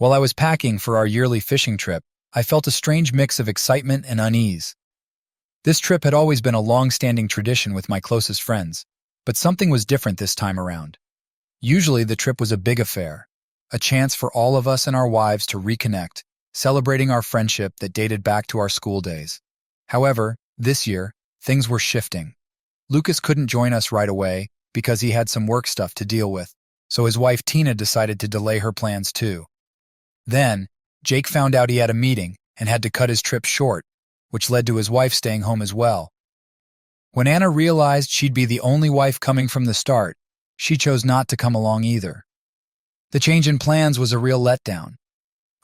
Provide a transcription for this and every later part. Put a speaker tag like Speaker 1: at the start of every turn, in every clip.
Speaker 1: While I was packing for our yearly fishing trip, I felt a strange mix of excitement and unease. This trip had always been a long-standing tradition with my closest friends, but something was different this time around. Usually the trip was a big affair, a chance for all of us and our wives to reconnect, celebrating our friendship that dated back to our school days. However, this year, things were shifting. Lucas couldn't join us right away because he had some work stuff to deal with, so his wife Tina decided to delay her plans too. Then, Jake found out he had a meeting and had to cut his trip short, which led to his wife staying home as well. When Anna realized she'd be the only wife coming from the start, she chose not to come along either. The change in plans was a real letdown.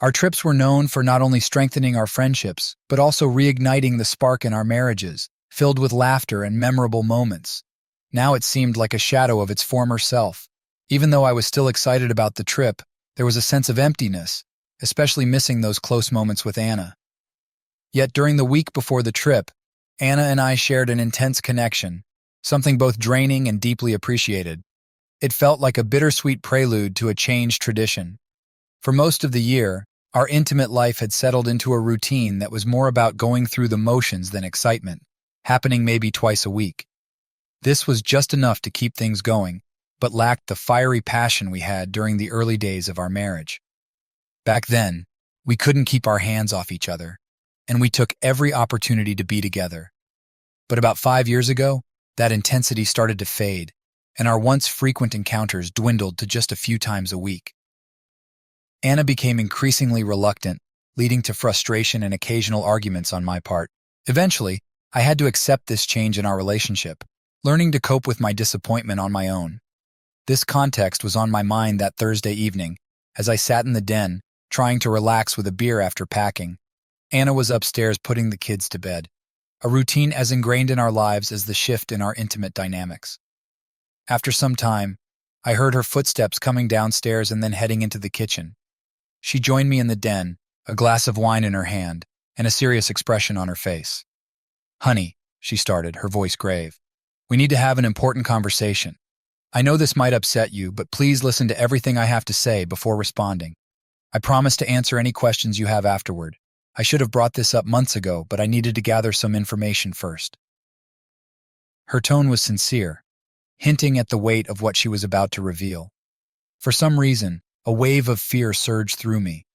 Speaker 1: Our trips were known for not only strengthening our friendships, but also reigniting the spark in our marriages, filled with laughter and memorable moments. Now it seemed like a shadow of its former self. Even though I was still excited about the trip, there was a sense of emptiness, especially missing those close moments with Anna. Yet during the week before the trip, Anna and I shared an intense connection, something both draining and deeply appreciated. It felt like a bittersweet prelude to a changed tradition. For most of the year, our intimate life had settled into a routine that was more about going through the motions than excitement, happening maybe twice a week. This was just enough to keep things going, but lacked the fiery passion we had during the early days of our marriage. Back then, we couldn't keep our hands off each other, and we took every opportunity to be together. But about 5 years ago, that intensity started to fade, and our once frequent encounters dwindled to just a few times a week. Anna became increasingly reluctant, leading to frustration and occasional arguments on my part. Eventually, I had to accept this change in our relationship, learning to cope with my disappointment on my own. This context was on my mind that Thursday evening, as I sat in the den, trying to relax with a beer after packing. Anna was upstairs putting the kids to bed, a routine as ingrained in our lives as the shift in our intimate dynamics. After some time, I heard her footsteps coming downstairs and then heading into the kitchen. She joined me in the den, a glass of wine in her hand, and a serious expression on her face. "Honey," she started, her voice grave, "we need to have an important conversation. I know this might upset you, but please listen to everything I have to say before responding. I promise to answer any questions you have afterward. I should have brought this up months ago, but I needed to gather some information first." Her tone was sincere, hinting at the weight of what she was about to reveal. For some reason, a wave of fear surged through me.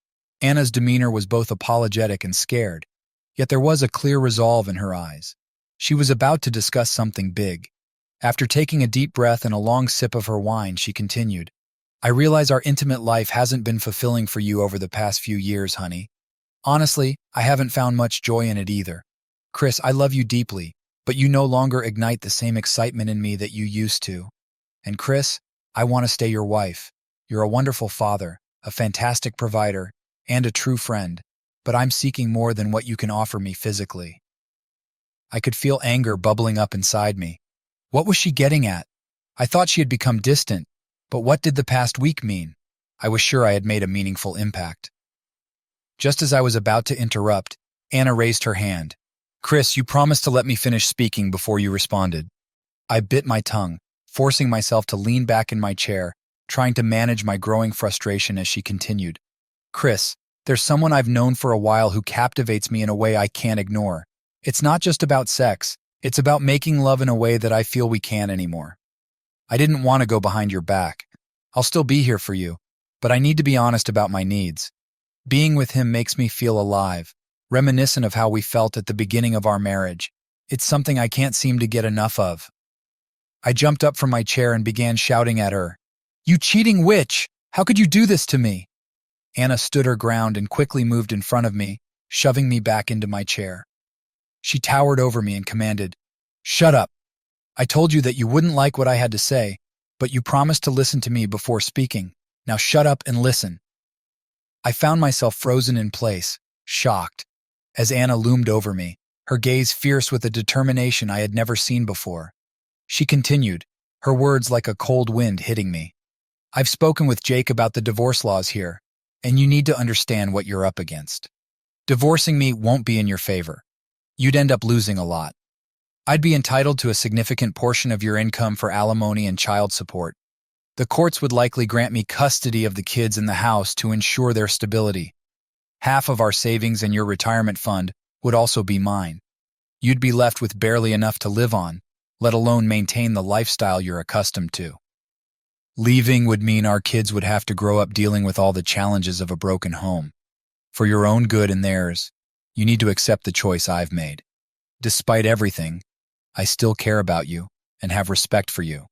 Speaker 1: Anna's demeanor was both apologetic and scared, yet there was a clear resolve in her eyes. She was about to discuss something big. After taking a deep breath and a long sip of her wine, she continued, "I realize our intimate life hasn't been fulfilling for you over the past few years, honey. Honestly, I haven't found much joy in it either. Chris, I love you deeply, but you no longer ignite the same excitement in me that you used to. And Chris, I want to stay your wife. You're a wonderful father, a fantastic provider, and a true friend, but I'm seeking more than what you can offer me physically." I could feel anger bubbling up inside me. What was she getting at? I thought she had become distant, but what did the past week mean? I was sure I had made a meaningful impact. Just as I was about to interrupt, Anna raised her hand. "Chris, you promised to let me finish speaking before you responded." I bit my tongue, forcing myself to lean back in my chair, trying to manage my growing frustration as she continued. "Chris, there's someone I've known for a while who captivates me in a way I can't ignore. It's not just about sex, it's about making love in a way that I feel we can't anymore. I didn't want to go behind your back. I'll still be here for you, but I need to be honest about my needs. Being with him makes me feel alive, reminiscent of how we felt at the beginning of our marriage. It's something I can't seem to get enough of." I jumped up from my chair and began shouting at her. "You cheating witch! How could you do this to me?" Anna stood her ground and quickly moved in front of me, shoving me back into my chair. She towered over me and commanded, "Shut up. I told you that you wouldn't like what I had to say, but you promised to listen to me before speaking. Now shut up and listen." I found myself frozen in place, shocked, as Anna loomed over me, her gaze fierce with a determination I had never seen before. She continued, her words like a cold wind hitting me. "I've spoken with Jake about the divorce laws here, and you need to understand what you're up against. Divorcing me won't be in your favor. You'd end up losing a lot. I'd be entitled to a significant portion of your income for alimony and child support. The courts would likely grant me custody of the kids in the house to ensure their stability. Half of our savings and your retirement fund would also be mine. You'd be left with barely enough to live on, let alone maintain the lifestyle you're accustomed to. Leaving would mean our kids would have to grow up dealing with all the challenges of a broken home. For your own good and theirs, you need to accept the choice I've made. Despite everything, I still care about you and have respect for you.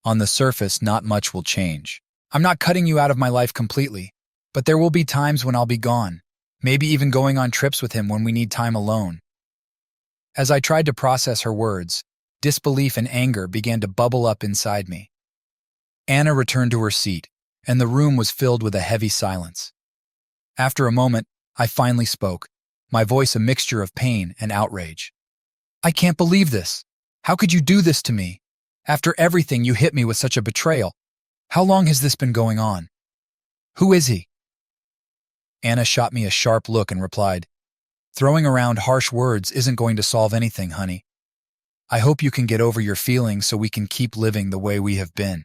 Speaker 1: On the surface, not much will change. I'm not cutting you out of my life completely, but there will be times when I'll be gone, maybe even going on trips with him when we need time alone. As I tried to process her words, disbelief and anger began to bubble up inside me. Anna returned to her seat, and the room was filled with a heavy silence. After a moment, I finally spoke, my voice a mixture of pain and outrage. I can't believe this. How could you do this to me? After everything, you hit me with such a betrayal. How long has this been going on? Who is he? Anna shot me a sharp look and replied, Throwing around harsh words isn't going to solve anything, honey. I hope you can get over your feelings so we can keep living the way we have been.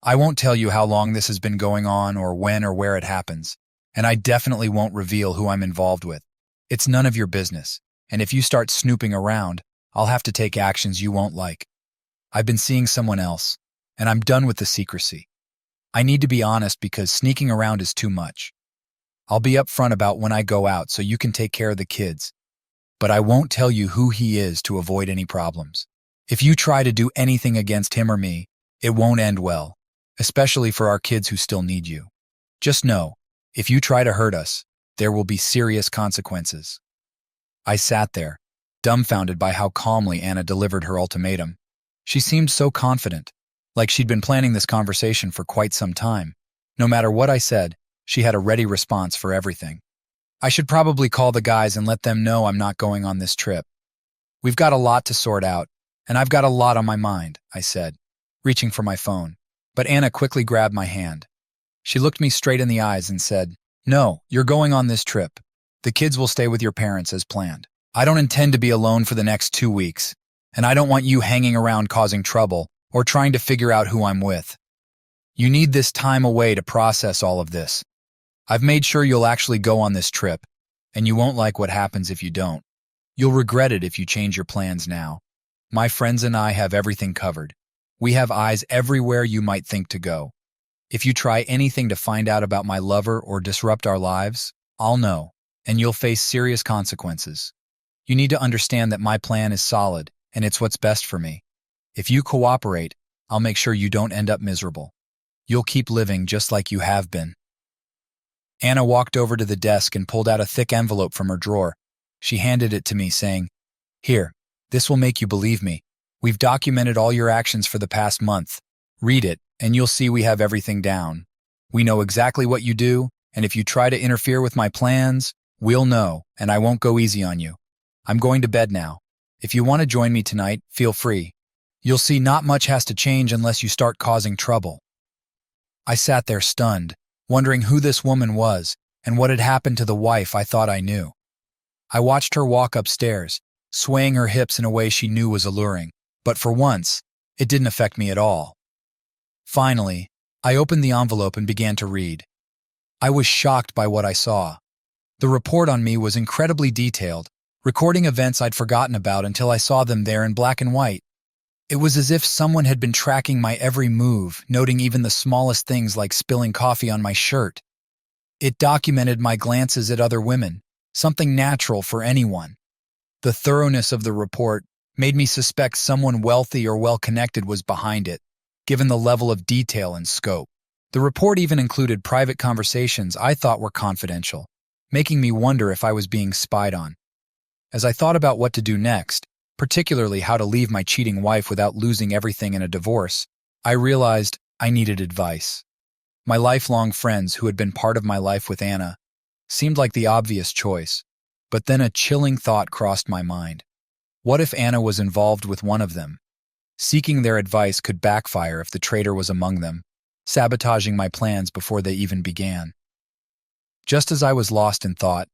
Speaker 1: I won't tell you how long this has been going on or when or where it happens, and I definitely won't reveal who I'm involved with. It's none of your business, and if you start snooping around, I'll have to take actions you won't like. I've been seeing someone else, and I'm done with the secrecy. I need to be honest because sneaking around is too much. I'll be upfront about when I go out so you can take care of the kids, but I won't tell you who he is to avoid any problems. If you try to do anything against him or me, it won't end well, especially for our kids who still need you. Just know, if you try to hurt us, there will be serious consequences. I sat there, dumbfounded by how calmly Anna delivered her ultimatum. She seemed so confident, like she'd been planning this conversation for quite some time. No matter what I said, she had a ready response for everything. I should probably call the guys and let them know I'm not going on this trip. We've got a lot to sort out, and I've got a lot on my mind, I said, reaching for my phone. But Anna quickly grabbed my hand. She looked me straight in the eyes and said, No, you're going on this trip. The kids will stay with your parents as planned. I don't intend to be alone for the next 2 weeks, and I don't want you hanging around causing trouble or trying to figure out who I'm with. You need this time away to process all of this. I've made sure you'll actually go on this trip, and you won't like what happens if you don't. You'll regret it if you change your plans now. My friends and I have everything covered. We have eyes everywhere you might think to go. If you try anything to find out about my lover or disrupt our lives, I'll know, and you'll face serious consequences. You need to understand that my plan is solid, and it's what's best for me. If you cooperate, I'll make sure you don't end up miserable. You'll keep living just like you have been. Anna walked over to the desk and pulled out a thick envelope from her drawer. She handed it to me, saying, Here, this will make you believe me. We've documented all your actions for the past month. Read it, and you'll see we have everything down. We know exactly what you do, and if you try to interfere with my plans, we'll know, and I won't go easy on you. I'm going to bed now. If you want to join me tonight, feel free. You'll see not much has to change unless you start causing trouble. I sat there stunned, wondering who this woman was and what had happened to the wife I thought I knew. I watched her walk upstairs, swaying her hips in a way she knew was alluring, but for once, it didn't affect me at all. Finally, I opened the envelope and began to read. I was shocked by what I saw. The report on me was incredibly detailed, recording events I'd forgotten about until I saw them there in black and white. It was as if someone had been tracking my every move, noting even the smallest things like spilling coffee on my shirt. It documented my glances at other women, something natural for anyone. The thoroughness of the report made me suspect someone wealthy or well-connected was behind it, given the level of detail and scope. The report even included private conversations I thought were confidential, making me wonder if I was being spied on. As I thought about what to do next, particularly how to leave my cheating wife without losing everything in a divorce, I realized I needed advice. My lifelong friends who had been part of my life with Anna seemed like the obvious choice, but then a chilling thought crossed my mind. What if Anna was involved with one of them? Seeking their advice could backfire if the traitor was among them, sabotaging my plans before they even began. Just as I was lost in thought,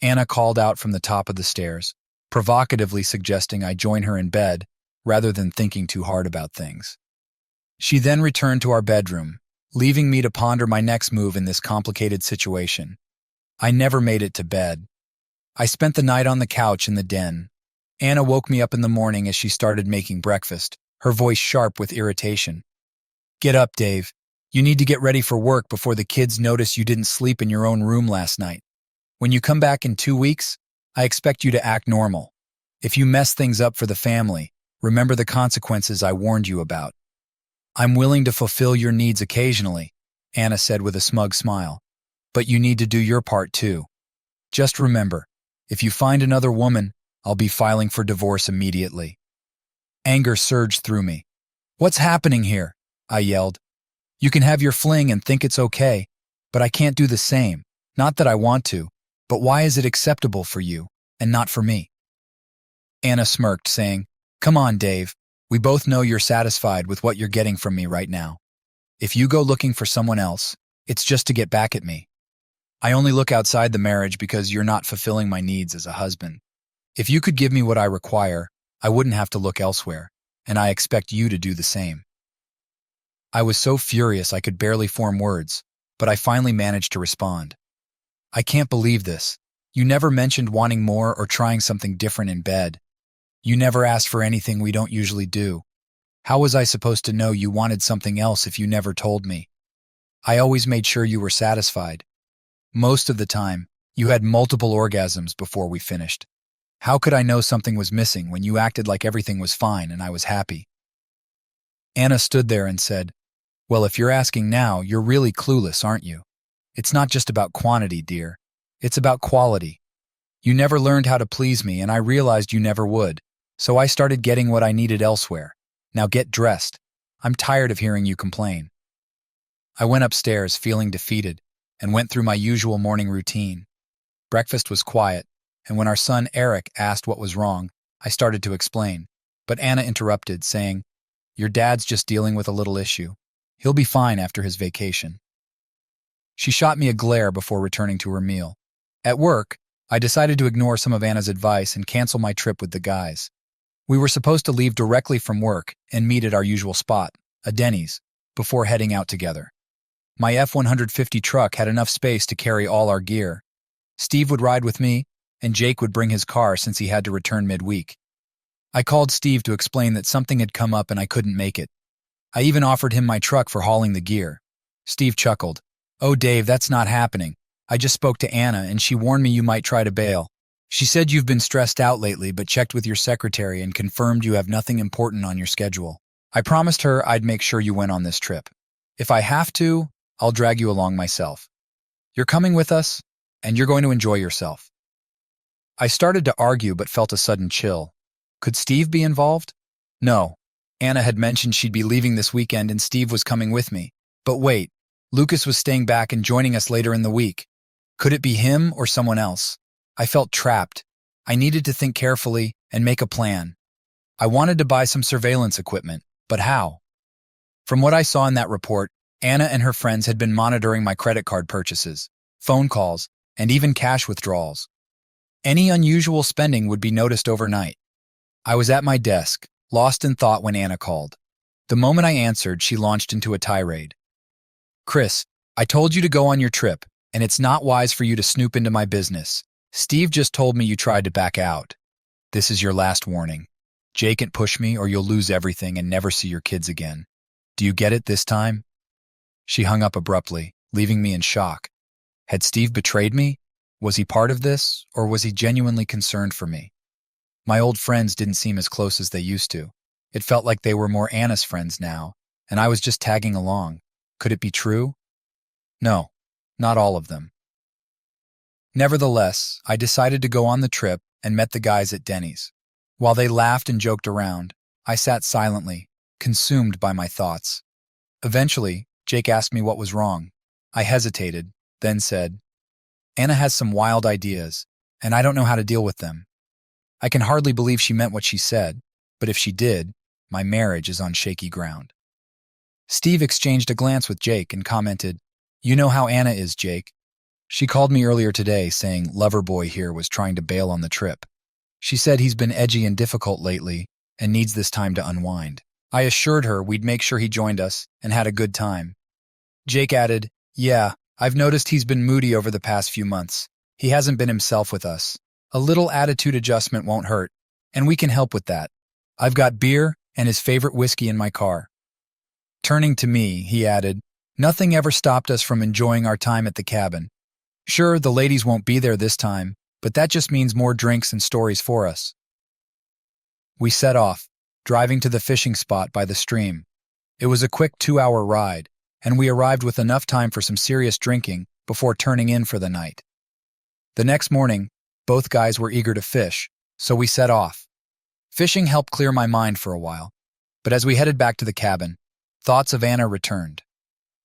Speaker 1: Anna called out from the top of the stairs, provocatively suggesting I join her in bed rather than thinking too hard about things. She then returned to our bedroom, leaving me to ponder my next move in this complicated situation. I never made it to bed. I spent the night on the couch in the den. Anna woke me up in the morning as she started making breakfast, her voice sharp with irritation. "Get up, Dave. You need to get ready for work before the kids notice you didn't sleep in your own room last night. When you come back in 2 weeks, I expect you to act normal. If you mess things up for the family, remember the consequences I warned you about." "I'm willing to fulfill your needs occasionally," Anna said with a smug smile. "But you need to do your part too. Just remember, if you find another woman, I'll be filing for divorce immediately." Anger surged through me. "What's happening here?" I yelled. "You can have your fling and think it's okay, but I can't do the same. Not that I want to, but why is it acceptable for you and not for me?" Anna smirked, saying, "Come on, Dave. We both know you're satisfied with what you're getting from me right now. If you go looking for someone else, it's just to get back at me. I only look outside the marriage because you're not fulfilling my needs as a husband. If you could give me what I require, I wouldn't have to look elsewhere, and I expect you to do the same." I was so furious I could barely form words, but I finally managed to respond. "I can't believe this. You never mentioned wanting more or trying something different in bed. You never asked for anything we don't usually do. How was I supposed to know you wanted something else if you never told me? I always made sure you were satisfied. Most of the time, you had multiple orgasms before we finished. How could I know something was missing when you acted like everything was fine and I was happy?" Anna stood there and said, "Well, if you're asking now, you're really clueless, aren't you? It's not just about quantity, dear. It's about quality. You never learned how to please me, and I realized you never would. So I started getting what I needed elsewhere. Now get dressed. I'm tired of hearing you complain." I went upstairs feeling defeated and went through my usual morning routine. Breakfast was quiet, and when our son Eric asked what was wrong, I started to explain. But Anna interrupted, saying, "Your dad's just dealing with a little issue. He'll be fine after his vacation." She shot me a glare before returning to her meal. At work, I decided to ignore some of Anna's advice and cancel my trip with the guys. We were supposed to leave directly from work and meet at our usual spot, a Denny's, before heading out together. My F-150 truck had enough space to carry all our gear. Steve would ride with me, and Jake would bring his car since he had to return midweek. I called Steve to explain that something had come up and I couldn't make it. I even offered him my truck for hauling the gear. Steve chuckled. "Oh, Dave, that's not happening. I just spoke to Anna, and she warned me you might try to bail. She said you've been stressed out lately, but checked with your secretary and confirmed you have nothing important on your schedule. I promised her I'd make sure you went on this trip. If I have to, I'll drag you along myself. You're coming with us, and you're going to enjoy yourself." I started to argue but felt a sudden chill. Could Steve be involved? No. Anna had mentioned she'd be leaving this weekend and Steve was coming with me. But wait, Lucas was staying back and joining us later in the week. Could it be him or someone else? I felt trapped. I needed to think carefully and make a plan. I wanted to buy some surveillance equipment, but how? From what I saw in that report, Anna and her friends had been monitoring my credit card purchases, phone calls, and even cash withdrawals. Any unusual spending would be noticed overnight. I was at my desk, lost in thought when Anna called. The moment I answered, she launched into a tirade. "Chris, I told you to go on your trip, and it's not wise for you to snoop into my business. Steve just told me you tried to back out. This is your last warning. Jake can't push me or you'll lose everything and never see your kids again. Do you get it this time?" She hung up abruptly, leaving me in shock. Had Steve betrayed me? Was he part of this, or was he genuinely concerned for me? My old friends didn't seem as close as they used to. It felt like they were more Anna's friends now, and I was just tagging along. Could it be true? No, not all of them. Nevertheless, I decided to go on the trip and met the guys at Denny's. While they laughed and joked around, I sat silently, consumed by my thoughts. Eventually, Jake asked me what was wrong. I hesitated, then said, "Anna has some wild ideas, and I don't know how to deal with them. I can hardly believe she meant what she said, but if she did, my marriage is on shaky ground." Steve exchanged a glance with Jake and commented, "You know how Anna is, Jake. She called me earlier today saying Loverboy here was trying to bail on the trip. She said he's been edgy and difficult lately and needs this time to unwind. I assured her we'd make sure he joined us and had a good time. Jake added, "Yeah, I've noticed he's been moody over the past few months. He hasn't been himself with us. A little attitude adjustment won't hurt, and we can help with that. I've got beer and his favorite whiskey in my car." Turning to me, he added, "Nothing ever stopped us from enjoying our time at the cabin. Sure, the ladies won't be there this time, but that just means more drinks and stories for us." We set off, driving to the fishing spot by the stream. It was a quick 2-hour ride, and we arrived with enough time for some serious drinking before turning in for the night. The next morning, both guys were eager to fish, so we set off. Fishing helped clear my mind for a while, but as we headed back to the cabin, thoughts of Anna returned.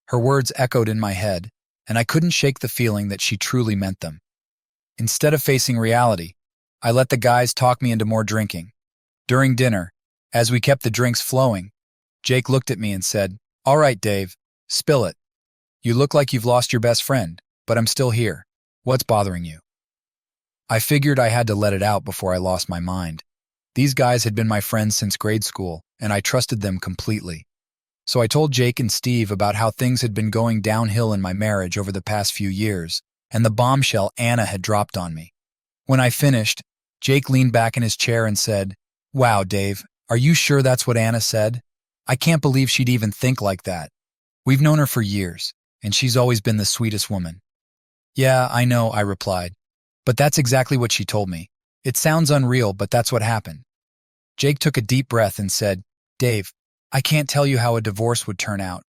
Speaker 1: Her words echoed in my head, and I couldn't shake the feeling that she truly meant them. Instead of facing reality, I let the guys talk me into more drinking. During dinner, as we kept the drinks flowing, Jake looked at me and said, "All right, Dave, spill it. You look like you've lost your best friend, but I'm still here. What's bothering you?" I figured I had to let it out before I lost my mind. These guys had been my friends since grade school, and I trusted them completely. So I told Jake and Steve about how things had been going downhill in my marriage over the past few years, and the bombshell Anna had dropped on me. When I finished, Jake leaned back in his chair and said, "Wow, Dave, are you sure that's what Anna said? I can't believe she'd even think like that. We've known her for years, and she's always been the sweetest woman." "Yeah, I know," I replied. "But that's exactly what she told me. It sounds unreal, but that's what happened." Jake took a deep breath and said, "Dave, I can't tell you how a divorce would turn out,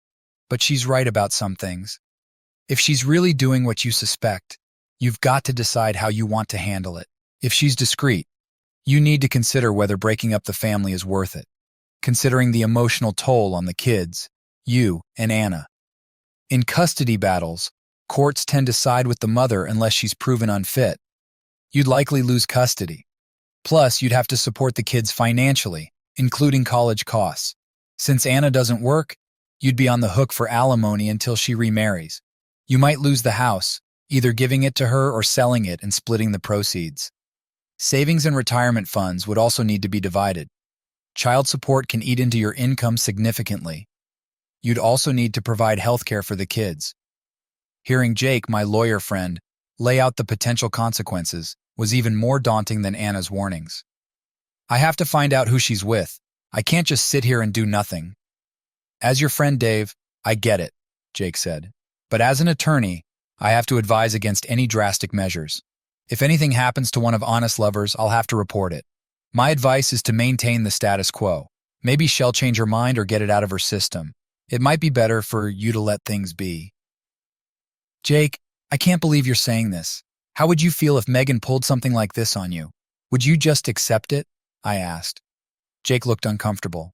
Speaker 1: but she's right about some things. If she's really doing what you suspect, you've got to decide how you want to handle it. If she's discreet, you need to consider whether breaking up the family is worth it, considering the emotional toll on the kids, you, and Anna. In custody battles, courts tend to side with the mother unless she's proven unfit. You'd likely lose custody. Plus, you'd have to support the kids financially, including college costs. Since Anna doesn't work, you'd be on the hook for alimony until she remarries. You might lose the house, either giving it to her or selling it and splitting the proceeds. Savings and retirement funds would also need to be divided. Child support can eat into your income significantly. You'd also need to provide health care for the kids. Hearing Jake, my lawyer friend, lay out the potential consequences was even more daunting than Anna's warnings. "I have to find out who she's with. I can't just sit here and do nothing." "As your friend, Dave, I get it," Jake said. "But as an attorney, I have to advise against any drastic measures. If anything happens to one of Anna's lovers, I'll have to report it. My advice is to maintain the status quo. Maybe she'll change her mind or get it out of her system. It might be better for you to let things be." "Jake, I can't believe you're saying this. How would you feel if Megan pulled something like this on you? Would you just accept it?" I asked. Jake looked uncomfortable.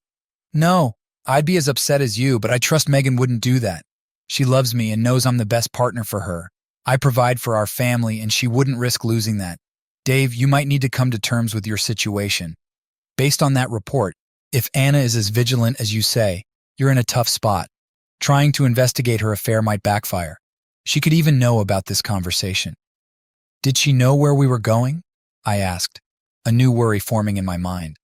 Speaker 1: "No, I'd be as upset as you, but I trust Megan wouldn't do that. She loves me and knows I'm the best partner for her. I provide for our family, and she wouldn't risk losing that. Dave, you might need to come to terms with your situation. Based on that report, if Anna is as vigilant as you say, you're in a tough spot. Trying to investigate her affair might backfire. She could even know about this conversation." "Did she know where we were going?" I asked, a new worry forming in my mind.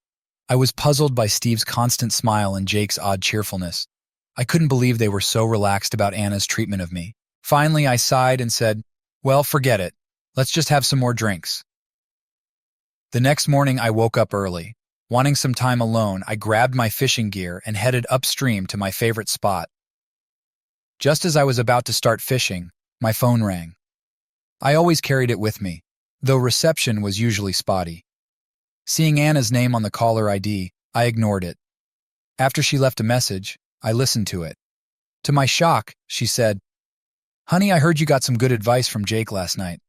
Speaker 1: I was puzzled by Steve's constant smile and Jake's odd cheerfulness. I couldn't believe they were so relaxed about Anna's treatment of me. Finally, I sighed and said, "Well, forget it. Let's just have some more drinks." The next morning, I woke up early. Wanting some time alone, I grabbed my fishing gear and headed upstream to my favorite spot. Just as I was about to start fishing, my phone rang. I always carried it with me, though reception was usually spotty. Seeing Anna's name on the caller ID, I ignored it. After she left a message, I listened to it. To my shock, she said, "Honey, I heard you got some good advice from Jake last night.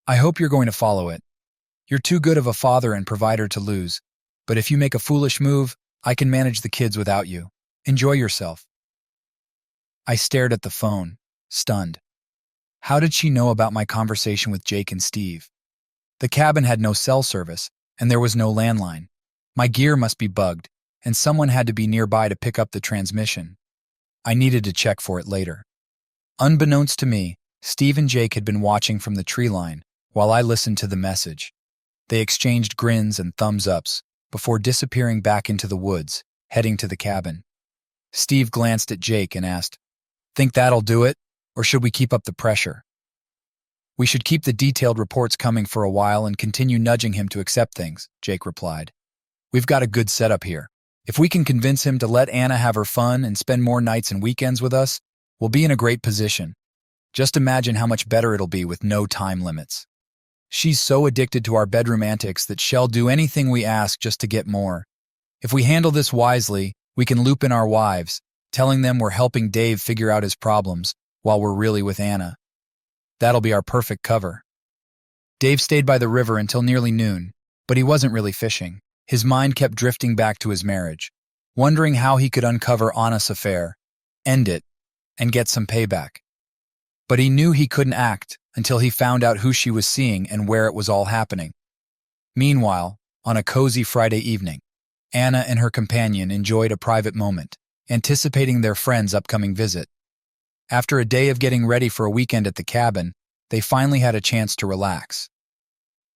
Speaker 1: I hope you're going to follow it. You're too good of a father and provider to lose, but if you make a foolish move, I can manage the kids without you. Enjoy yourself." I stared at the phone, stunned. How did she know about my conversation with Jake and Steve? The cabin had no cell service, and there was no landline. My gear must be bugged, and someone had to be nearby to pick up the transmission. I needed to check for it later. Unbeknownst to me, Steve and Jake had been watching from the tree line while I listened to the message. They exchanged grins and thumbs ups before disappearing back into the woods, heading to the cabin. Steve glanced at Jake and asked, "Think that'll do it, or should we keep up the pressure?" "We should keep the detailed reports coming for a while and continue nudging him to accept things," Jake replied. "We've got a good setup here. If we can convince him to let Anna have her fun and spend more nights and weekends with us, we'll be in a great position. Just imagine how much better it'll be with no time limits. She's so addicted to our bedroom antics that she'll do anything we ask just to get more. If we handle this wisely, we can loop in our wives, telling them we're helping Dave figure out his problems while we're really with Anna. That'll be our perfect cover." Dave stayed by the river until nearly noon, but he wasn't really fishing. His mind kept drifting back to his marriage, wondering how he could uncover Anna's affair, end it, and get some payback. But he knew he couldn't act until he found out who she was seeing and where it was all happening. Meanwhile, on a cozy Friday evening, Anna and her companion enjoyed a private moment, anticipating their friend's upcoming visit. After a day of getting ready for a weekend at the cabin, they finally had a chance to relax.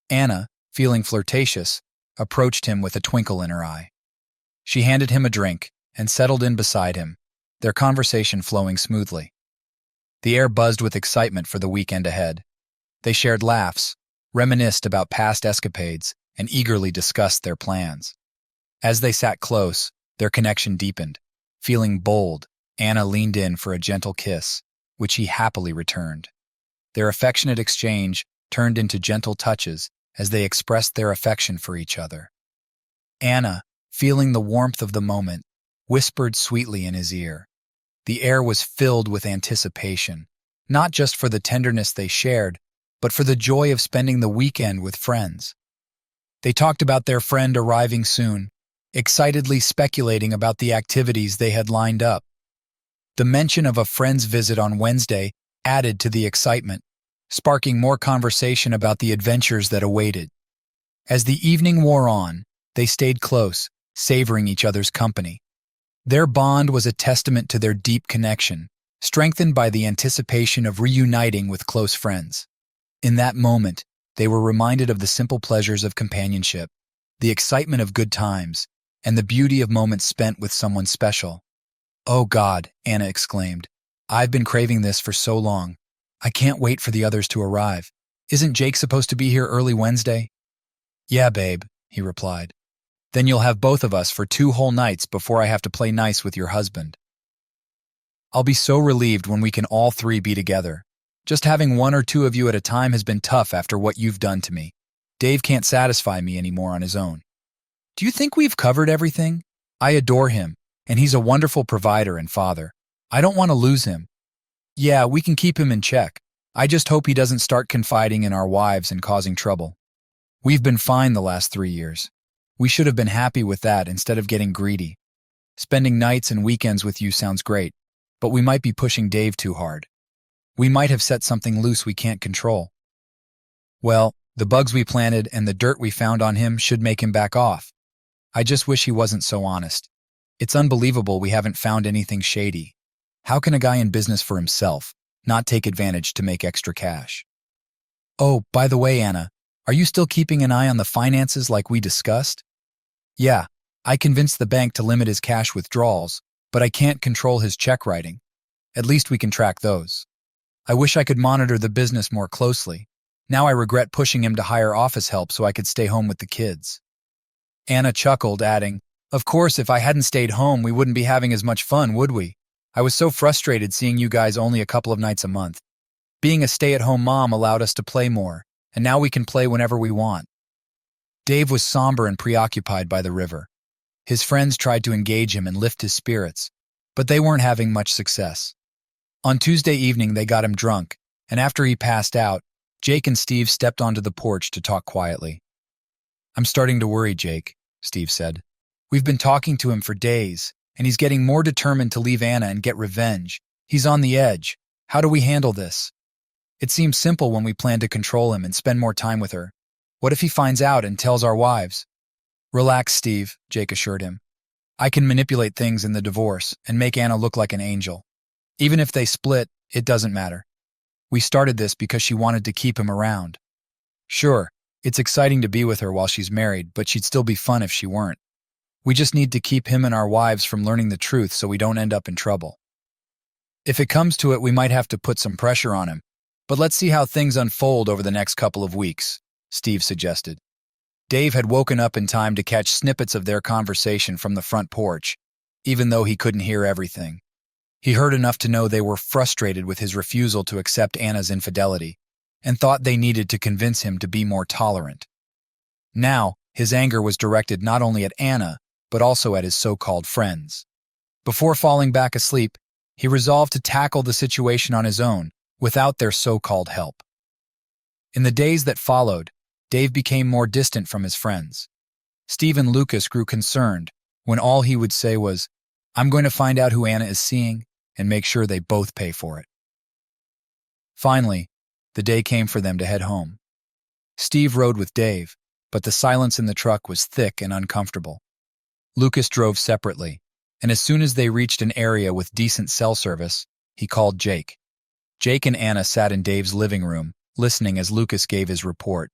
Speaker 1: Anna, feeling flirtatious, approached him with a twinkle in her eye. She handed him a drink and settled in beside him, their conversation flowing smoothly. The air buzzed with excitement for the weekend ahead. They shared laughs, reminisced about past escapades, and eagerly discussed their plans. As they sat close, their connection deepened. Feeling bold, Anna leaned in for a gentle kiss, which he happily returned. Their affectionate exchange turned into gentle touches as they expressed their affection for each other. Anna, feeling the warmth of the moment, whispered sweetly in his ear. The air was filled with anticipation, not just for the tenderness they shared, but for the joy of spending the weekend with friends. They talked about their friend arriving soon, excitedly speculating about the activities they had lined up. The mention of a friend's visit on Wednesday added to the excitement, sparking more conversation about the adventures that awaited. As the evening wore on, they stayed close, savoring each other's company. Their bond was a testament to their deep connection, strengthened by the anticipation of reuniting with close friends. In that moment, they were reminded of the simple pleasures of companionship, the excitement of good times, and the beauty of moments spent with someone special. "Oh God," Anna exclaimed, "I've been craving this for so long. I can't wait for the others to arrive. Isn't Jake supposed to be here early Wednesday?" "Yeah, babe," he replied. "Then you'll have both of us for 2 whole nights before I have to play nice with your husband. I'll be so relieved when we can all 3 be together. Just having 1 or 2 of you at a time has been tough after what you've done to me. Dave can't satisfy me anymore on his own. Do you think we've covered everything? I adore him, and he's a wonderful provider and father. I don't want to lose him. Yeah, we can keep him in check. I just hope he doesn't start confiding in our wives and causing trouble. We've been fine the last 3 years. We should have been happy with that instead of getting greedy. Spending nights and weekends with you sounds great, but we might be pushing Dave too hard. We might have set something loose we can't control. Well, the bugs we planted and the dirt we found on him should make him back off. I just wish he wasn't so honest. It's unbelievable we haven't found anything shady. How can a guy in business for himself not take advantage to make extra cash? Oh, by the way, Anna, are you still keeping an eye on the finances like we discussed? Yeah, I convinced the bank to limit his cash withdrawals, but I can't control his check writing. At least we can track those. I wish I could monitor the business more closely. Now I regret pushing him to hire office help so I could stay home with the kids. Anna chuckled, adding, "Of course, if I hadn't stayed home, we wouldn't be having as much fun, would we? I was so frustrated seeing you guys only a couple of nights a month. Being a stay-at-home mom allowed us to play more, and now we can play whenever we want." Dave was somber and preoccupied by the river. His friends tried to engage him and lift his spirits, but they weren't having much success. On Tuesday evening, they got him drunk, and after he passed out, Jake and Steve stepped onto the porch to talk quietly. "I'm starting to worry, Jake," Steve said. "We've been talking to him for days, and he's getting more determined to leave Anna and get revenge. He's on the edge. How do we handle this? It seems simple when we plan to control him and spend more time with her. What if he finds out and tells our wives?" "Relax, Steve," Jake assured him. "I can manipulate things in the divorce and make Anna look like an angel. Even if they split, it doesn't matter. We started this because she wanted to keep him around. Sure, it's exciting to be with her while she's married, but she'd still be fun if she weren't. We just need to keep him and our wives from learning the truth so we don't end up in trouble. If it comes to it, we might have to put some pressure on him. But let's see how things unfold over the next couple of weeks, Steve suggested. Dave had woken up in time to catch snippets of their conversation from the front porch, even though he couldn't hear everything. He heard enough to know they were frustrated with his refusal to accept Anna's infidelity and thought they needed to convince him to be more tolerant. Now, his anger was directed not only at Anna, but also at his so-called friends. Before falling back asleep, he resolved to tackle the situation on his own, without their so-called help. In the days that followed, Dave became more distant from his friends. Steve and Lucas grew concerned when all he would say was, "I'm going to find out who Anna is seeing and make sure they both pay for it." Finally, the day came for them to head home. Steve rode with Dave, but the silence in the truck was thick and uncomfortable. Lucas drove separately, and as soon as they reached an area with decent cell service, he called Jake. Jake and Anna sat in Dave's living room, listening as Lucas gave his report.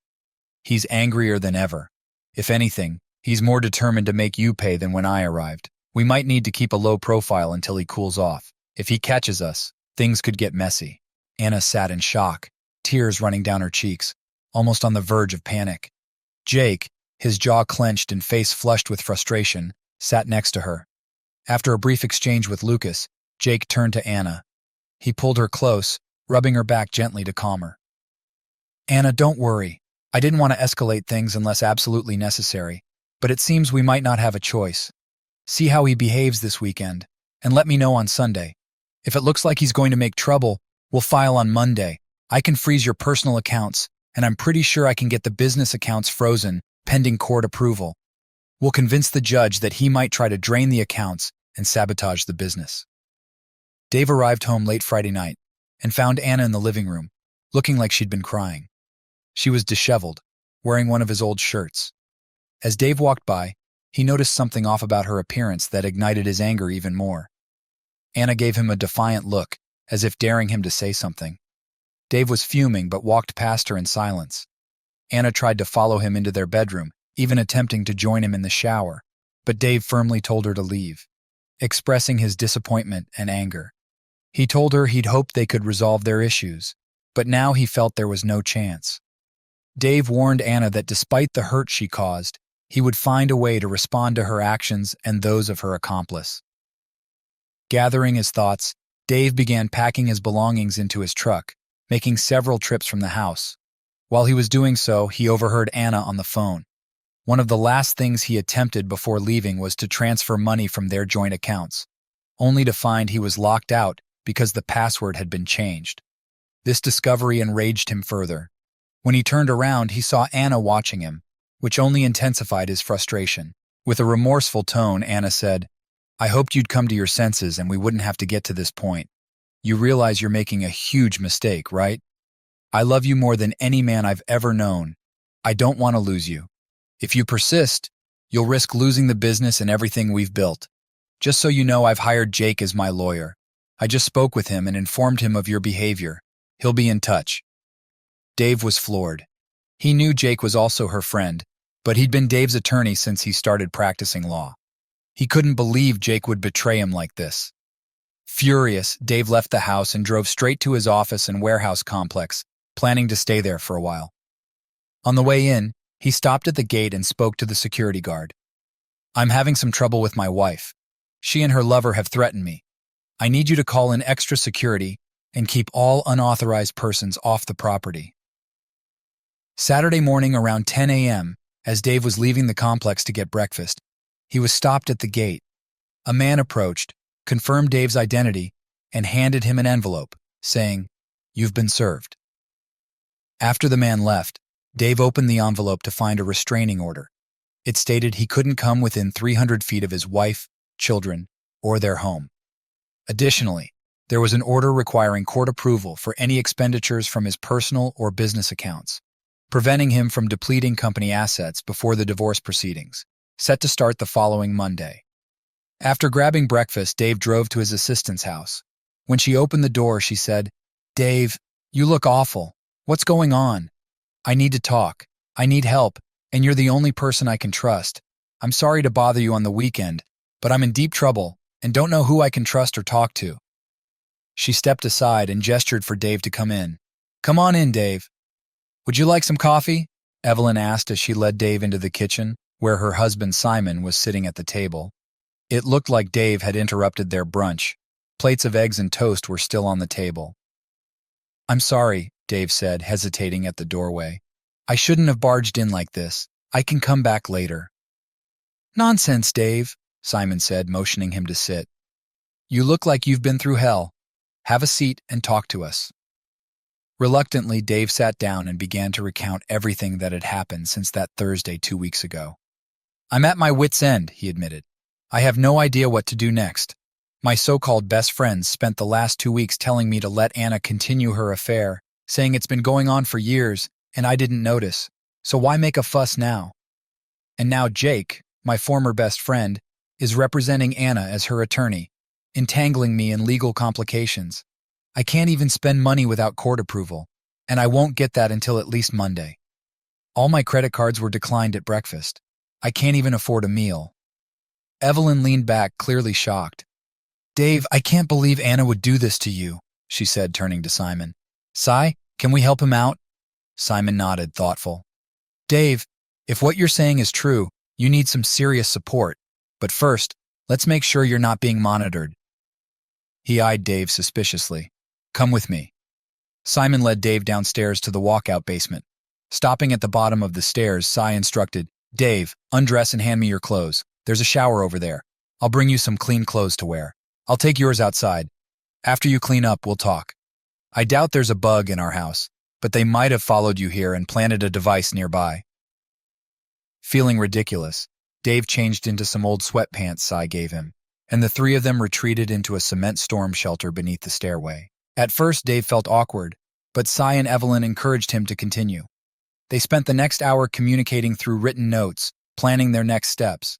Speaker 1: "He's angrier than ever. If anything, he's more determined to make you pay than when I arrived. We might need to keep a low profile until he cools off. If he catches us, things could get messy." Anna sat in shock, tears running down her cheeks, almost on the verge of panic. Jake, his jaw clenched and face flushed with frustration, sat next to her. After a brief exchange with Lucas, Jake turned to Anna. He pulled her close, rubbing her back gently to calm her. "Anna, don't worry. I didn't want to escalate things unless absolutely necessary, but it seems we might not have a choice. See how he behaves this weekend, and let me know on Sunday. If it looks like he's going to make trouble, we'll file on Monday. I can freeze your personal accounts, and I'm pretty sure I can get the business accounts frozen, pending court approval. We'll convince the judge that he might try to drain the accounts and sabotage the business." Dave arrived home late Friday night and found Anna in the living room, looking like she'd been crying. She was disheveled, wearing one of his old shirts. As Dave walked by, he noticed something off about her appearance that ignited his anger even more. Anna gave him a defiant look, as if daring him to say something. Dave was fuming but walked past her in silence. Anna tried to follow him into their bedroom, even attempting to join him in the shower, but Dave firmly told her to leave, expressing his disappointment and anger. He told her he'd hoped they could resolve their issues, but now he felt there was no chance. Dave warned Anna that despite the hurt she caused, he would find a way to respond to her actions and those of her accomplice. Gathering his thoughts, Dave began packing his belongings into his truck, making several trips from the house. While he was doing so, he overheard Anna on the phone. One of the last things he attempted before leaving was to transfer money from their joint accounts, only to find he was locked out because the password had been changed. This discovery enraged him further. When he turned around, he saw Anna watching him, which only intensified his frustration. With a remorseful tone, Anna said, "I hoped you'd come to your senses and we wouldn't have to get to this point. You realize you're making a huge mistake, right? I love you more than any man I've ever known. I don't want to lose you. If you persist, you'll risk losing the business and everything we've built. Just so you know, I've hired Jake as my lawyer. I just spoke with him and informed him of your behavior. He'll be in touch." Dave was floored. He knew Jake was also her friend, but he'd been Dave's attorney since he started practicing law. He couldn't believe Jake would betray him like this. Furious, Dave left the house and drove straight to his office and warehouse complex, planning to stay there for a while. On the way in, he stopped at the gate and spoke to the security guard. "I'm having some trouble with my wife. She and her lover have threatened me. I need you to call in extra security and keep all unauthorized persons off the property." Saturday morning around 10 a.m., as Dave was leaving the complex to get breakfast, he was stopped at the gate. A man approached, confirmed Dave's identity, and handed him an envelope, saying, "You've been served." After the man left, Dave opened the envelope to find a restraining order. It stated he couldn't come within 300 feet of his wife, children, or their home. Additionally, there was an order requiring court approval for any expenditures from his personal or business accounts, preventing him from depleting company assets before the divorce proceedings, set to start the following Monday. After grabbing breakfast, Dave drove to his assistant's house. When she opened the door, she said, "Dave, you look awful. What's going on? I need to talk. I need help, and you're the only person I can trust. I'm sorry to bother you on the weekend, but I'm in deep trouble and don't know who I can trust or talk to." She stepped aside and gestured for Dave to come in. "Come on in, Dave." "Would you like some coffee?" Evelyn asked as she led Dave into the kitchen, where her husband Simon was sitting at the table. It looked like Dave had interrupted their brunch. Plates of eggs and toast were still on the table. "I'm sorry," Dave said, hesitating at the doorway. "I shouldn't have barged in like this. I can come back later." "Nonsense, Dave," Simon said, motioning him to sit. "You look like you've been through hell. Have a seat and talk to us." Reluctantly, Dave sat down and began to recount everything that had happened since that Thursday 2 weeks ago. "I'm at my wit's end," he admitted. "I have no idea what to do next. My so-called best friends spent the last 2 weeks telling me to let Anna continue her affair, saying it's been going on for years, and I didn't notice. So why make a fuss now? And now Jake, my former best friend, is representing Anna as her attorney, entangling me in legal complications. I can't even spend money without court approval, and I won't get that until at least Monday. All my credit cards were declined at breakfast. I can't even afford a meal." Evelyn leaned back, clearly shocked. "Dave, I can't believe Anna would do this to you," she said, turning to Simon. "Si, can we help him out?" Simon nodded, thoughtful. "Dave, if what you're saying is true, you need some serious support. But first, let's make sure you're not being monitored." He eyed Dave suspiciously. "Come with me." Simon led Dave downstairs to the walkout basement. Stopping at the bottom of the stairs, Si instructed, "Dave, undress and hand me your clothes. There's a shower over there. I'll bring you some clean clothes to wear. I'll take yours outside. After you clean up, we'll talk. I doubt there's a bug in our house, but they might have followed you here and planted a device nearby." Feeling ridiculous, Dave changed into some old sweatpants Si gave him, and the three of them retreated into a cement storm shelter beneath the stairway. At first, Dave felt awkward, but Si and Evelyn encouraged him to continue. They spent the next hour communicating through written notes, planning their next steps.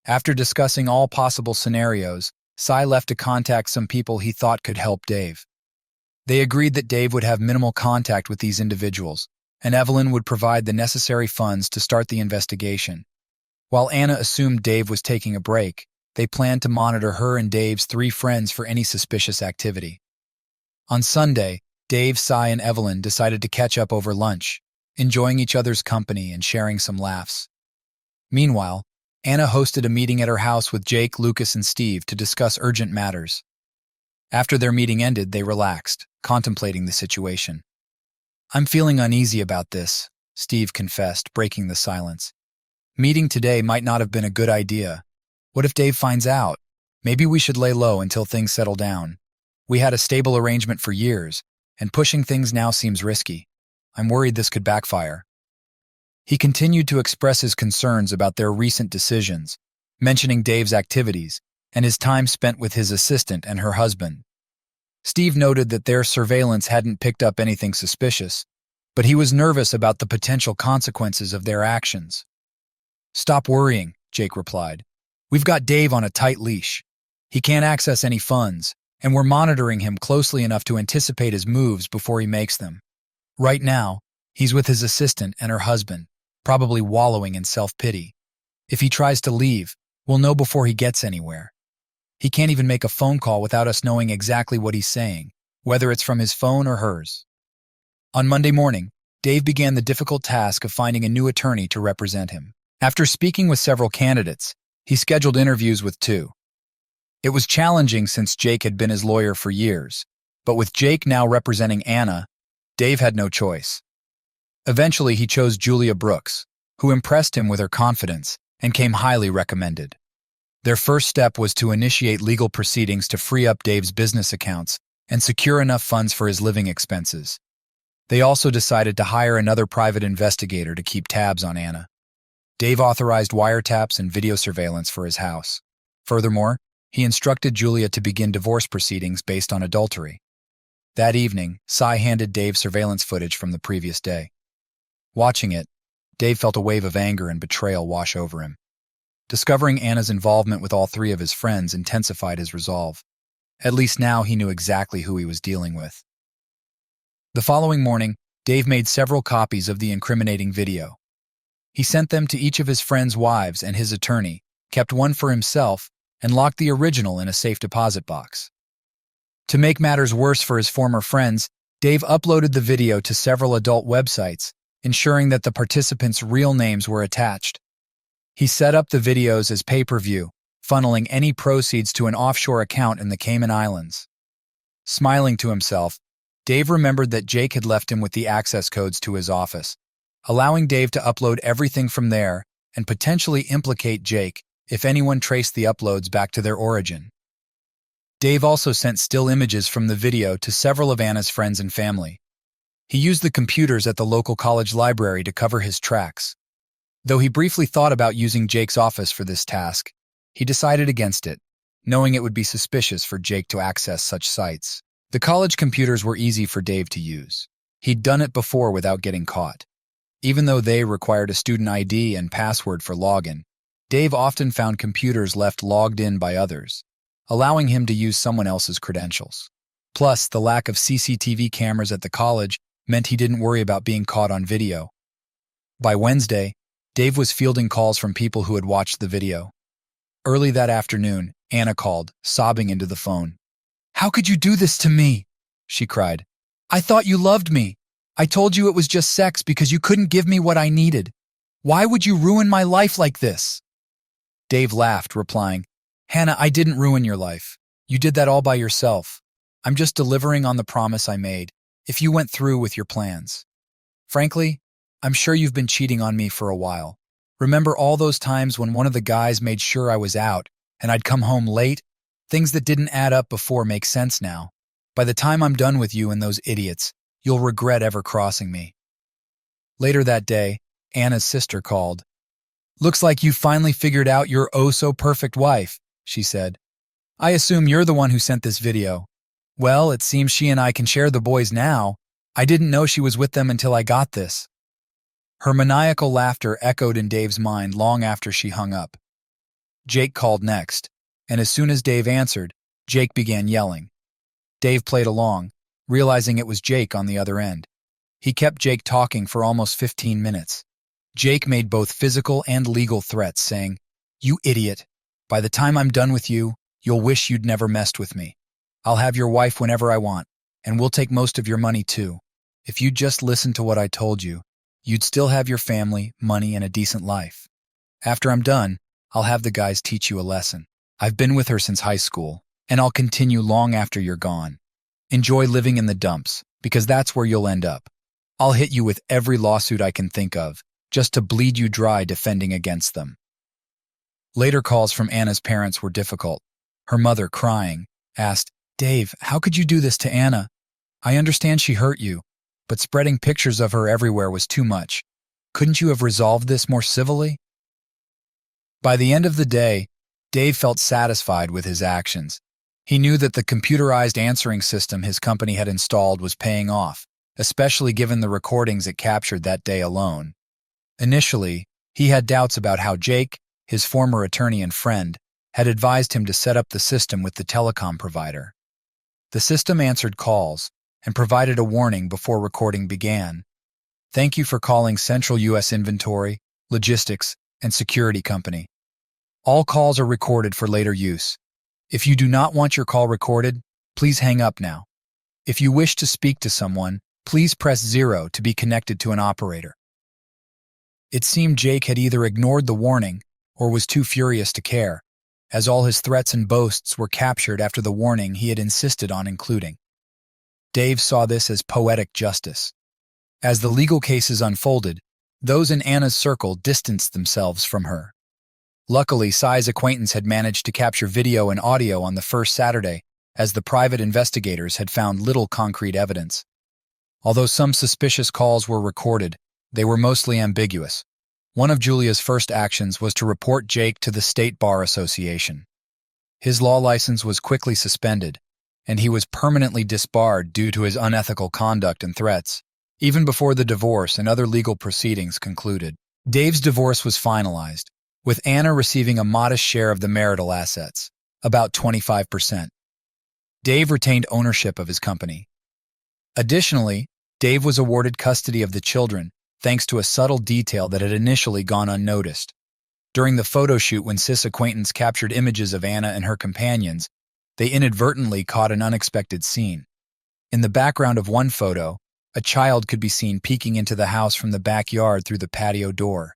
Speaker 1: After discussing all possible scenarios, Si left to contact some people he thought could help Dave. They agreed that Dave would have minimal contact with these individuals, and Evelyn would provide the necessary funds to start the investigation. While Anna assumed Dave was taking a break, they planned to monitor her and Dave's 3 friends for any suspicious activity. On Sunday, Dave, Si, and Evelyn decided to catch up over lunch, enjoying each other's company and sharing some laughs. Meanwhile, Anna hosted a meeting at her house with Jake, Lucas, and Steve to discuss urgent matters. After their meeting ended, they relaxed, contemplating the situation. "I'm feeling uneasy about this," Steve confessed, breaking the silence. "Meeting today might not have been a good idea. What if Dave finds out? Maybe we should lay low until things settle down. We had a stable arrangement for years, and pushing things now seems risky. I'm worried this could backfire." He continued to express his concerns about their recent decisions, mentioning Dave's activities and his time spent with his assistant and her husband. Steve noted that their surveillance hadn't picked up anything suspicious, but he was nervous about the potential consequences of their actions. "Stop worrying," Jake replied. "We've got Dave on a tight leash. He can't access any funds, and we're monitoring him closely enough to anticipate his moves before he makes them. Right now, he's with his assistant and her husband, probably wallowing in self-pity. If he tries to leave, we'll know before he gets anywhere. He can't even make a phone call without us knowing exactly what he's saying, whether it's from his phone or hers." On Monday morning, Dave began the difficult task of finding a new attorney to represent him. After speaking with several candidates, he scheduled interviews with 2. It was challenging since Jake had been his lawyer for years, but with Jake now representing Anna, Dave had no choice. Eventually, he chose Julia Brooks, who impressed him with her confidence and came highly recommended. Their first step was to initiate legal proceedings to free up Dave's business accounts and secure enough funds for his living expenses. They also decided to hire another private investigator to keep tabs on Anna. Dave authorized wiretaps and video surveillance for his house. Furthermore, he instructed Julia to begin divorce proceedings based on adultery. That evening, Si handed Dave surveillance footage from the previous day. Watching it, Dave felt a wave of anger and betrayal wash over him. Discovering Anna's involvement with all 3 of his friends intensified his resolve. At least now he knew exactly who he was dealing with. The following morning, Dave made several copies of the incriminating video. He sent them to each of his friends' wives and his attorney, kept one for himself, and locked the original in a safe deposit box. To make matters worse for his former friends, Dave uploaded the video to several adult websites, ensuring that the participants' real names were attached. He set up the videos as pay-per-view, funneling any proceeds to an offshore account in the Cayman Islands. Smiling to himself, Dave remembered that Jake had left him with the access codes to his office, allowing Dave to upload everything from there and potentially implicate Jake if anyone traced the uploads back to their origin. Dave also sent still images from the video to several of Anna's friends and family. He used the computers at the local college library to cover his tracks. Though he briefly thought about using Jake's office for this task, he decided against it, knowing it would be suspicious for Jake to access such sites. The college computers were easy for Dave to use. He'd done it before without getting caught. Even though they required a student ID and password for login, Dave often found computers left logged in by others, allowing him to use someone else's credentials. Plus, the lack of CCTV cameras at the college meant he didn't worry about being caught on video. By Wednesday, Dave was fielding calls from people who had watched the video. Early that afternoon, Anna called, sobbing into the phone. "How could you do this to me?" she cried. "I thought you loved me. I told you it was just sex because you couldn't give me what I needed. Why would you ruin my life like this?" Dave laughed, replying, "Hannah, I didn't ruin your life. You did that all by yourself. I'm just delivering on the promise I made, if you went through with your plans. Frankly, I'm sure you've been cheating on me for a while. Remember all those times when one of the guys made sure I was out and I'd come home late? Things that didn't add up before make sense now. By the time I'm done with you and those idiots, you'll regret ever crossing me." Later that day, Anna's sister called. "Looks like you finally figured out your oh-so-perfect wife," she said. "I assume you're the one who sent this video. Well, it seems she and I can share the boys now. I didn't know she was with them until I got this." Her maniacal laughter echoed in Dave's mind long after she hung up. Jake called next, and as soon as Dave answered, Jake began yelling. Dave played along, realizing it was Jake on the other end. He kept Jake talking for almost 15 minutes. Jake made both physical and legal threats, saying, "You idiot. By the time I'm done with you, you'll wish you'd never messed with me. I'll have your wife whenever I want, and we'll take most of your money too. If you'd just listened to what I told you, you'd still have your family, money, and a decent life. After I'm done, I'll have the guys teach you a lesson. I've been with her since high school, and I'll continue long after you're gone. Enjoy living in the dumps, because that's where you'll end up. I'll hit you with every lawsuit I can think of, just to bleed you dry defending against them." Later calls from Anna's parents were difficult. Her mother, crying, asked, "Dave, how could you do this to Anna? I understand she hurt you, but spreading pictures of her everywhere was too much. Couldn't you have resolved this more civilly?" By the end of the day, Dave felt satisfied with his actions. He knew that the computerized answering system his company had installed was paying off, especially given the recordings it captured that day alone. Initially, he had doubts about how Jake, his former attorney and friend, had advised him to set up the system with the telecom provider. The system answered calls and provided a warning before recording began. "Thank you for calling Central U.S. Inventory, Logistics, and Security Company. All calls are recorded for later use. If you do not want your call recorded, please hang up now. If you wish to speak to someone, please press 0 to be connected to an operator." It seemed Jake had either ignored the warning or was too furious to care, as all his threats and boasts were captured after the warning he had insisted on including. Dave saw this as poetic justice. As the legal cases unfolded, those in Anna's circle distanced themselves from her. Luckily, Sai's acquaintance had managed to capture video and audio on the first Saturday, as the private investigators had found little concrete evidence. Although some suspicious calls were recorded, they were mostly ambiguous. One of Julia's first actions was to report Jake to the State Bar Association. His law license was quickly suspended, and he was permanently disbarred due to his unethical conduct and threats, even before the divorce and other legal proceedings concluded. Dave's divorce was finalized, with Anna receiving a modest share of the marital assets, about 25%. Dave retained ownership of his company. Additionally, Dave was awarded custody of the children thanks to a subtle detail that had initially gone unnoticed. During the photo shoot when Sis' acquaintance captured images of Anna and her companions, they inadvertently caught an unexpected scene. In the background of one photo, a child could be seen peeking into the house from the backyard through the patio door.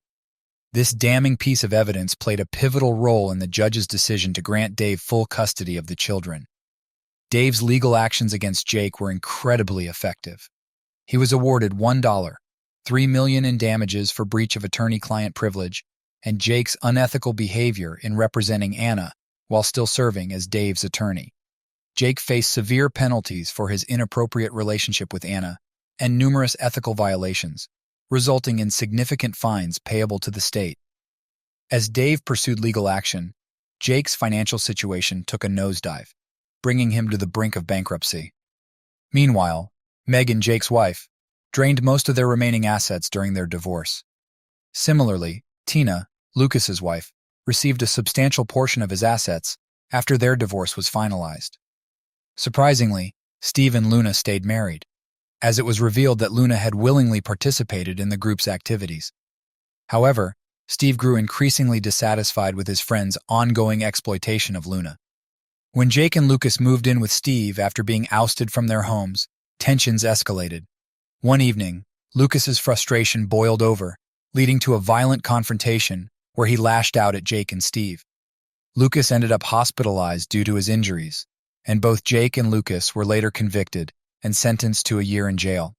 Speaker 1: This damning piece of evidence played a pivotal role in the judge's decision to grant Dave full custody of the children. Dave's legal actions against Jake were incredibly effective. He was awarded $1, $3 million in damages for breach of attorney-client privilege, and Jake's unethical behavior in representing Anna while still serving as Dave's attorney. Jake faced severe penalties for his inappropriate relationship with Anna and numerous ethical violations, resulting in significant fines payable to the state. As Dave pursued legal action, Jake's financial situation took a nosedive, bringing him to the brink of bankruptcy. Meanwhile, Megan, Jake's wife, drained most of their remaining assets during their divorce. Similarly, Tina, Lucas's wife, received a substantial portion of his assets after their divorce was finalized. Surprisingly, Steve and Luna stayed married, as it was revealed that Luna had willingly participated in the group's activities. However, Steve grew increasingly dissatisfied with his friend's ongoing exploitation of Luna. When Jake and Lucas moved in with Steve after being ousted from their homes, tensions escalated. One evening, Lucas's frustration boiled over, leading to a violent confrontation where he lashed out at Jake and Steve. Lucas ended up hospitalized due to his injuries, and both Jake and Lucas were later convicted and sentenced to a year in jail.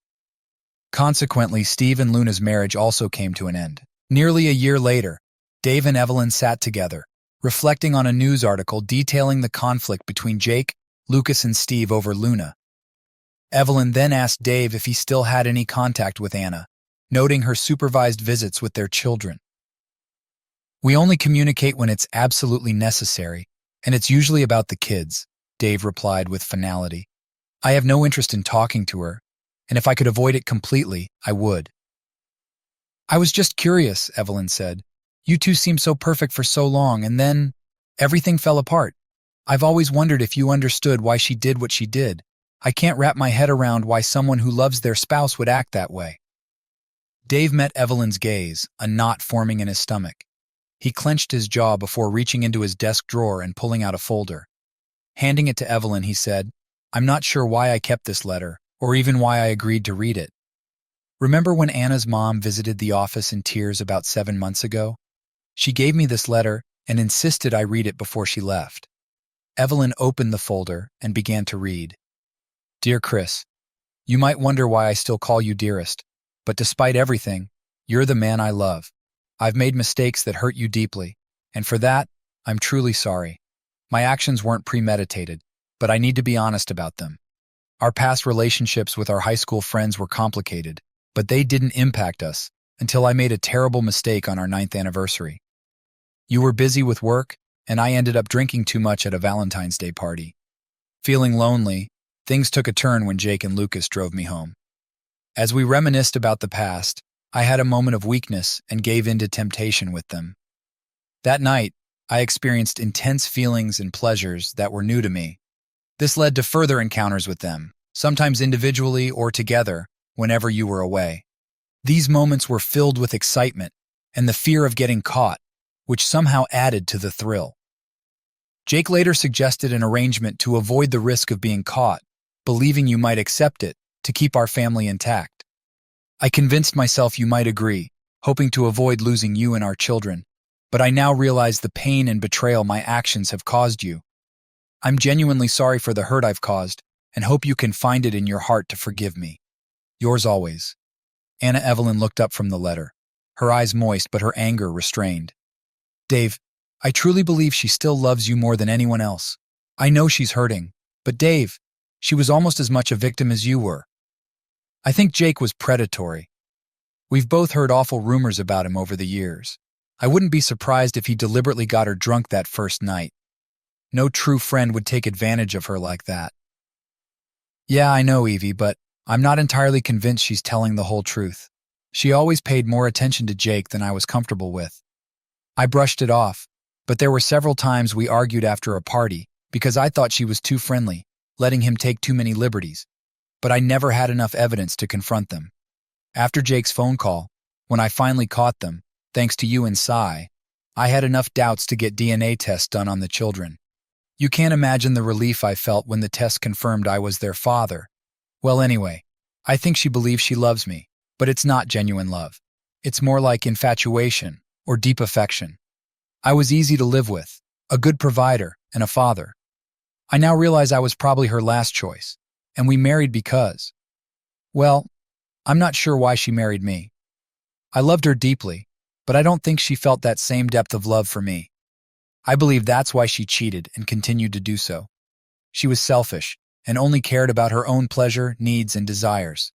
Speaker 1: Consequently, Steve and Luna's marriage also came to an end. Nearly a year later, Dave and Evelyn sat together, reflecting on a news article detailing the conflict between Jake, Lucas, and Steve over Luna. Evelyn then asked Dave if he still had any contact with Anna, noting her supervised visits with their children. "We only communicate when it's absolutely necessary, and it's usually about the kids," Dave replied with finality. "I have no interest in talking to her, and if I could avoid it completely, I would." "I was just curious," Evelyn said. "You two seemed so perfect for so long, and then everything fell apart. I've always wondered if you understood why she did what she did. I can't wrap my head around why someone who loves their spouse would act that way." Dave met Evelyn's gaze, a knot forming in his stomach. He clenched his jaw before reaching into his desk drawer and pulling out a folder. Handing it to Evelyn, he said, "I'm not sure why I kept this letter, or even why I agreed to read it. Remember when Anna's mom visited the office in tears about 7 months ago? She gave me this letter and insisted I read it before she left." Evelyn opened the folder and began to read. "Dear Chris, you might wonder why I still call you dearest, but despite everything, you're the man I love. I've made mistakes that hurt you deeply, and for that, I'm truly sorry. My actions weren't premeditated, but I need to be honest about them. Our past relationships with our high school friends were complicated, but they didn't impact us until I made a terrible mistake on our 9th anniversary. You were busy with work, and I ended up drinking too much at a Valentine's Day party. Feeling lonely, things took a turn when Jake and Lucas drove me home. As we reminisced about the past, I had a moment of weakness and gave in to temptation with them. That night, I experienced intense feelings and pleasures that were new to me. This led to further encounters with them, sometimes individually or together, whenever you were away. These moments were filled with excitement and the fear of getting caught, which somehow added to the thrill. Jake later suggested an arrangement to avoid the risk of being caught, believing you might accept it to keep our family intact. I convinced myself you might agree, hoping to avoid losing you and our children, but I now realize the pain and betrayal my actions have caused you. I'm genuinely sorry for the hurt I've caused and hope you can find it in your heart to forgive me. Yours always." Anna Evelyn looked up from the letter, her eyes moist but her anger restrained. "Dave, I truly believe she still loves you more than anyone else. I know she's hurting, but Dave, she was almost as much a victim as you were. I think Jake was predatory. We've both heard awful rumors about him over the years. I wouldn't be surprised if he deliberately got her drunk that first night. No true friend would take advantage of her like that." "Yeah, I know, Evie, but I'm not entirely convinced she's telling the whole truth. She always paid more attention to Jake than I was comfortable with. I brushed it off, but there were several times we argued after a party because I thought she was too friendly, letting him take too many liberties. But I never had enough evidence to confront them. After Jake's phone call, When I finally caught them, thanks to you and Sai, I had enough doubts to get DNA tests done on the children. You can't imagine the relief I felt when the test confirmed I was their father. Well, anyway, I think she believes she loves me, but it's not genuine love. It's more like infatuation or deep affection. I was easy to live with, a good provider and a father. I now realize I was probably her last choice, and we married because, well, I'm not sure why she married me. I loved her deeply, but I don't think she felt that same depth of love for me. I believe that's why she cheated and continued to do so. She was selfish and only cared about her own pleasure, needs, and desires.